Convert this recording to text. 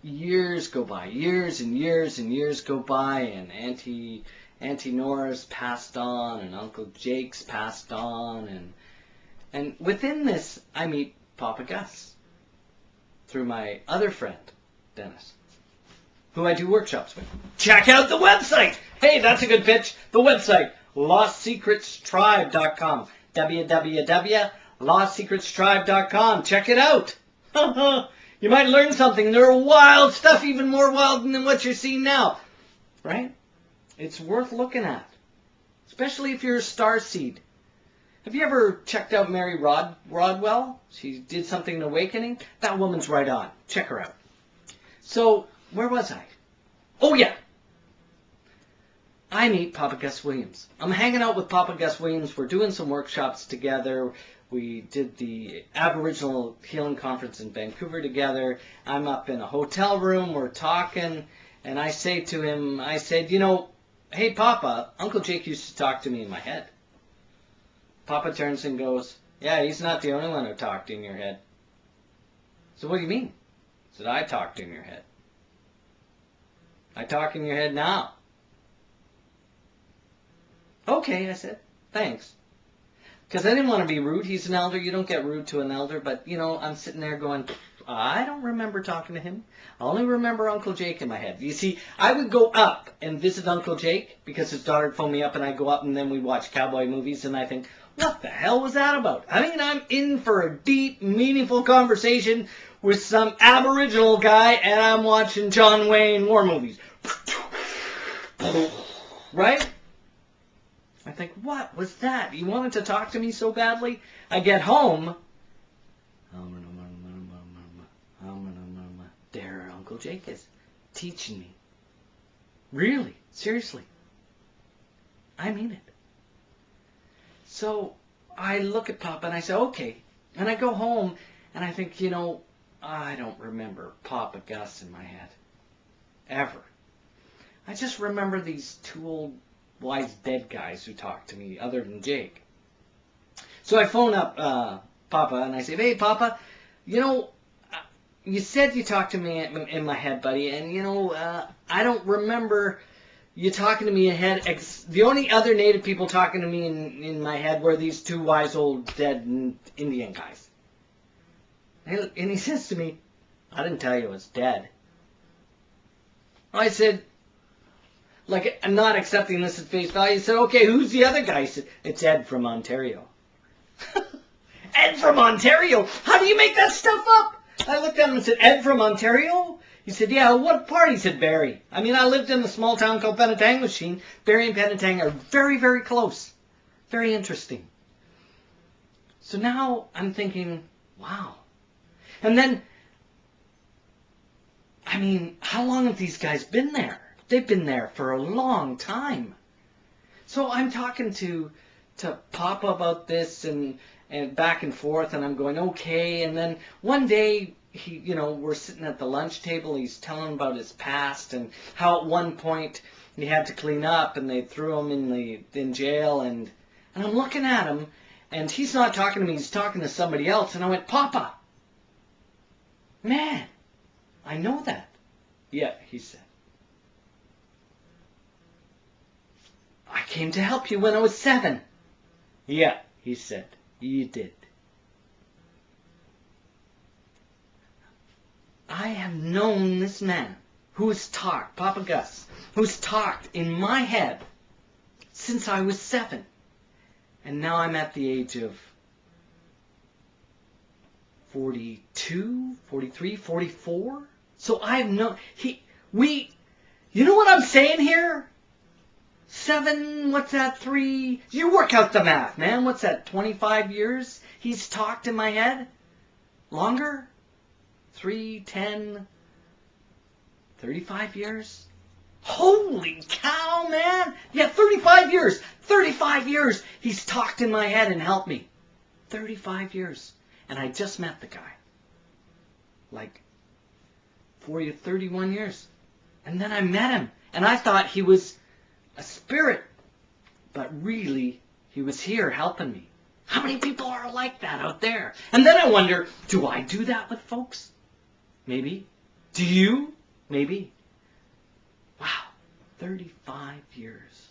years go by, years and years and years go by, and Auntie Nora's passed on, and Uncle Jake's passed on, and within this, I meet Papa Gus through my other friend, Dennis, who I do workshops with. Check out the website! Hey, that's a good pitch. The website, LostSecretsTribe.com. www.LostSecretsTribe.com. Check it out. You might learn something. There are wild stuff, even more wild than what you're seeing now. Right? It's worth looking at. Especially if you're a starseed. Have you ever checked out Mary Rodwell? She did something in Awakening. That woman's right on. Check her out. So, where was I? Oh, yeah. I meet Papa Gus Williams. I'm hanging out with Papa Gus Williams. We're doing some workshops together. We did the Aboriginal Healing Conference in Vancouver together. I'm up in a hotel room. We're talking. And I say to him, I said, hey, Papa, Uncle Jake used to talk to me in my head. Papa turns and goes, yeah, he's not the only one who talked in your head. So what do you mean? I said, I talked in your head. I talk in your head now. Okay, I said, thanks. Because I didn't want to be rude. He's an elder. You don't get rude to an elder. But, I'm sitting there going, I don't remember talking to him. I only remember Uncle Jake in my head. You see, I would go up and visit Uncle Jake because his daughter would phone me up, and I'd go up and then we'd watch cowboy movies, and I think, what the hell was that about? I mean, I'm in for a deep, meaningful conversation with some Aboriginal guy, and I'm watching John Wayne war movies. Right? I think, what was that? You wanted to talk to me so badly? I get home. There Uncle Jake is teaching me. Really? Seriously? I mean it. So I look at Papa and I say, okay. And I go home and I think, I don't remember Papa Gus in my head. Ever. I just remember these two old wise dead guys who talk to me other than Jake. So I phone up Papa and I say, hey, Papa, you said you talked to me in my head, buddy, and, I don't remember you talking to me in head. The only other native people talking to me in my head were these two wise old dead Indian guys. And he says to me, I didn't tell you it was dead. I said, I'm not accepting this at face value. He said, okay, who's the other guy? He said, it's Ed from Ontario. Ed from Ontario? How do you make that stuff up? I looked at him and said, Ed from Ontario? He said, yeah, what part? He said, Barrie. I mean, I lived in a small town called Penetang. Barrie and Penetang are very, very close. Very interesting. So now I'm thinking, wow. And then, I mean, how long have these guys been there? They've been there for a long time. So I'm talking to Papa about this and back and forth, and I'm going, okay. And then one day, we're sitting at the lunch table. He's telling about his past and how at one point he had to clean up and they threw him in jail. And I'm looking at him, and he's not talking to me. He's talking to somebody else. And I went, Papa, man, I know that. Yeah, he said. I came to help you when I was 7. Yeah, he said. You did. I have known this man who's talked, Papa Gus, who's talked in my head since I was 7. And now I'm at the age of 42, 43, 44. So I've known, you know what I'm saying here? 7, what's that, 3? You work out the math, man. What's that, 25 years he's talked in my head? Longer? 3, 10, 35 years? Holy cow, man. Yeah, 35 years. 35 years he's talked in my head and helped me. 35 years. And I just met the guy. 40 to 31 years. And then I met him. And I thought he was a spirit, but really, he was here helping me. How many people are like that out there? And then I wonder, do I do that with folks? Maybe. Do you? Maybe. Wow, 35 years.